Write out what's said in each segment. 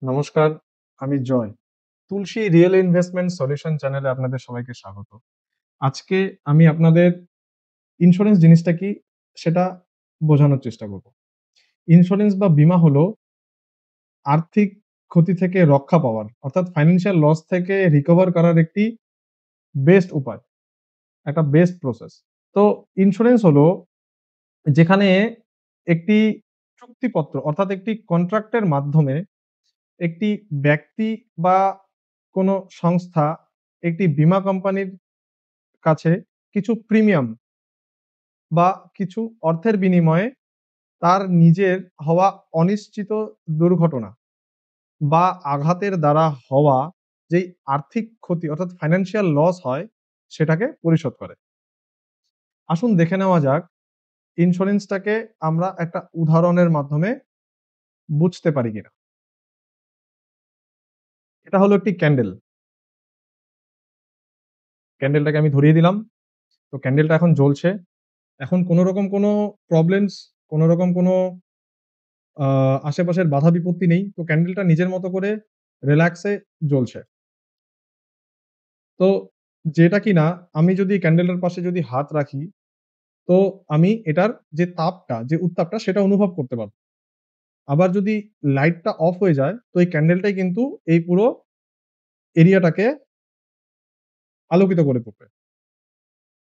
নমস্কার, আমি জয়। তুলসী real investment solution চ্যানেলে আপনাদের সবাইকে স্বাগত। আজকে আমি আপনাদের ইন্স্যুরেন্স জিনিসটা কি সেটা বোঝানোর চেষ্টা করব। ইন্স্যুরেন্স বা বীমা হলো আর্থিক ক্ষতি থেকে রক্ষা পাওয়ার অর্থাৎ ফাইন্যান্সিয়াল লস থেকে রিকভার করার একটি বেস্ট উপায়, একটা বেস্ট প্রসেস। তো ইন্স্যুরেন্স হলো যেখানে একটি চুক্তিপত্র অর্থাৎ একটি কন্ট্রাক্টের মাধ্যমে একটি ব্যক্তি বা কোনো সংস্থা একটি বীমা কোম্পানির কাছে কিছু প্রিমিয়াম বা কিছু অর্থের বিনিময়ে তার নিজের হওয়া অনিশ্চিত দুর্ঘটনা বা আঘাতের দ্বারা হওয়া যেই আর্থিক ক্ষতি অর্থাৎ ফাইন্যান্সিয়াল লস হয় সেটাকে পরিশোধ করে। আসুন দেখে নেওয়া যাক ইন্স্যুরেন্সটাকে আমরা একটা উদাহরণের মাধ্যমে বুঝতে পারি কিনা। এটা হলো একটি ক্যান্ডেল। ক্যান্ডেলটাকে আমি ধরিয়ে দিলাম। তো ক্যান্ডেলটা এখন জ্বলছে। এখন কোন রকম কোনো প্রবলেমস, কোন রকম কোনো আ আশেপাশের বাধা বিপত্তি নেই। তো ক্যান্ডেলটা নিজের মতো করে রিল্যাক্সে জ্বলছে। তো যেটা কিনা আমি যদি ক্যান্ডেলটার পাশে যদি হাত রাখি, তো আমি এটার যে তাপটা, যে উত্তাপটা সেটা অনুভব করতে পারব। আবার যদি লাইটটা অফ হয়ে যায়, তো এই ক্যান্ডেলটাই কিন্তু এই পুরো এরিয়াটাকে আলোকিত করে তুলবে।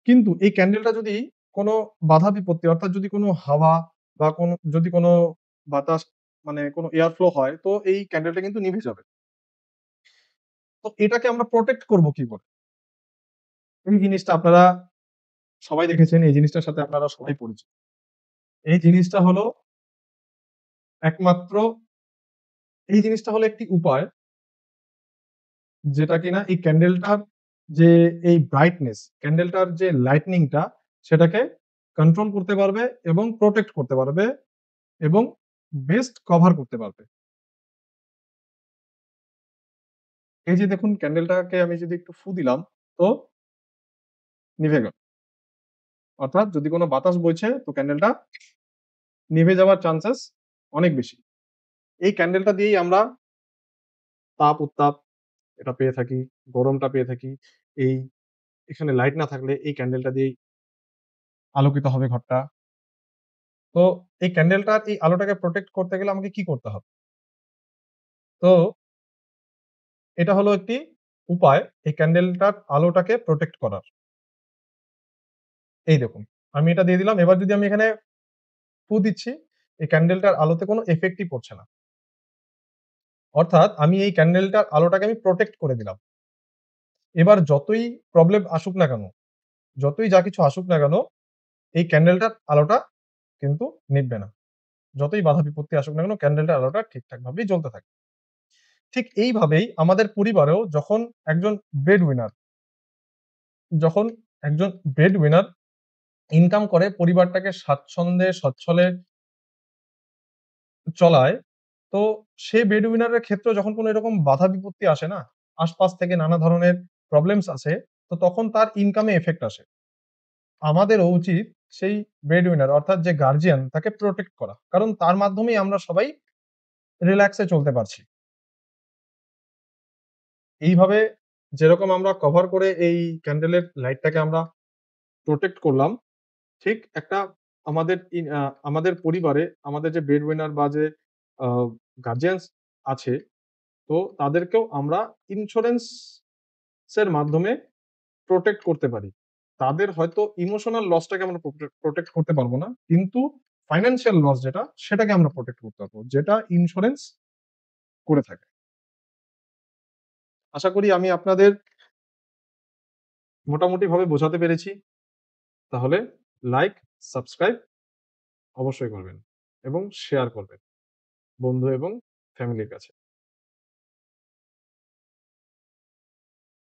কিন্তু এই ক্যান্ডেলটা যদি কোনো বাধা বিপত্তি অর্থাৎ যদি কোনো হাওয়া বা যদি কোনো বাতাস মানে কোনো এয়ার ফ্লো হয়, তো এই ক্যান্ডেলটা কিন্তু নিভে যাবে। তো এটাকে আমরা প্রটেক্ট করব কি করে? এই জিনিসটা আপনারা সবাই দেখেছেন, এই জিনিসটার সাথে আপনারা সবাই পরিচিত। এই জিনিসটা হলো একমাত্র এই জিনিসটা হলো একটি উপায় যেটা কিনা এই ক্যান্ডেলটার যে এই ব্রাইটনেস, ক্যান্ডেলটার যে লাইটনিং টা সেটাকে কন্ট্রোল করতে পারবে এবং প্রটেক্ট করতে পারবে এবং বেস্ট কভার করতে পারবে। এই যে দেখুন ক্যান্ডেলটাকে আমি যদি একটু ফু দিলাম, তো নিভে গেল। অর্থাৎ যদি কোন বাতাস বইছে তো ক্যান্ডেলটা নিভে যাওয়ার চান্সেস অনেক বেশি। এই ক্যান্ডেলটা দিয়েই আমরা তাপ-উত্তাপ এটা পেয়ে থাকি, গরমটা পেয়ে থাকি। এই এখানে লাইট না থাকলে এই ক্যান্ডেলটা দিয়েই আলোকিত হবে ঘরটা। তো এই ক্যান্ডেলটার এই আলোটাকে প্রটেক্ট করতে গেলে আমাকে কি করতে হবে? তো এটা হলো একটি উপায় এই ক্যান্ডেলটার আলোটাকে প্রটেক্ট করার। এই দেখুন, আমি এটা দিয়ে দিলাম। এবার যদি আমি এখানে ফু দিচ্ছি, এই ক্যান্ডেলটার আলোতে কোনো ইফেক্টই পড়ছে না। অর্থাৎ আমি এই ক্যান্ডেলটার আলোটাকে আমি প্রটেক্ট করে দিলাম। এবার যতই প্রবলেম আসুক না কেন, যতই যা কিছু আসুক না কেন, এই ক্যান্ডেলটার আলোটা কিন্তু নিভবে না। যতই বাধা বিপত্তি আসুক না কেন, ক্যান্ডেলটার আলোটা ঠিকঠাক ভাবেই জ্বলতে থাকে। ঠিক এইভাবেই আমাদের পরিবারেও একজন ব্রেড উইনার যখন একজন ব্রেড উইনার ইনকাম করে পরিবারটাকে স্বাচ্ছন্দ্যে সচ্ছলে চলায়, তো সে ব্রেড উইনার এর ক্ষেত্রেও যখন কোনো এরকম বাধা বিপত্তি আসে না, আশপাশ থেকে নানা ধরনের প্রবলেমস আসে, তো তখন তার ইনকামে ইফেক্ট আসে। আমাদেরও উচিত সেই ব্রেড উইনার অর্থাৎ যে গার্ডিয়ান তাকে প্রটেক্ট করা। কারণ তার মাধ্যমেই আমরা সবাই রিল্যাক্সে চলতে পারছি। এইভাবে যেরকম আমরা কভার করে এই ক্যান্ডেলের লাইটটাকে আমরা প্রটেক্ট করলাম, ঠিক একটা আমাদের আমাদের পরিবারে আমাদের যে ব্রেড উইনার বা যে আ গার্ডিয়ানস আছে, তো তাদেরকেও আমরা ইন্সুরেন্স এর মাধ্যমে প্রটেক্ট করতে পারি। তাদের হয়তো ইমোশনাল লসটাকে আমরা প্রটেক্ট করতে পারব না। কিন্তু ফাইন্যান্সিয়াল লস যেটা, সেটাকে আমরা প্রটেক্ট করতে পারব। যেটা ইন্সুরেন্স করে থাকে। আশা করি আমি আপনাদের মোটামুটিভাবে বোঝাতে পেরেছি। তাহলে লাইক, সাবস্ক্রাইব অবশ্যই করবেন এবং শেয়ার করবেন বন্ধু এবং ফ্যামিলির কাছে।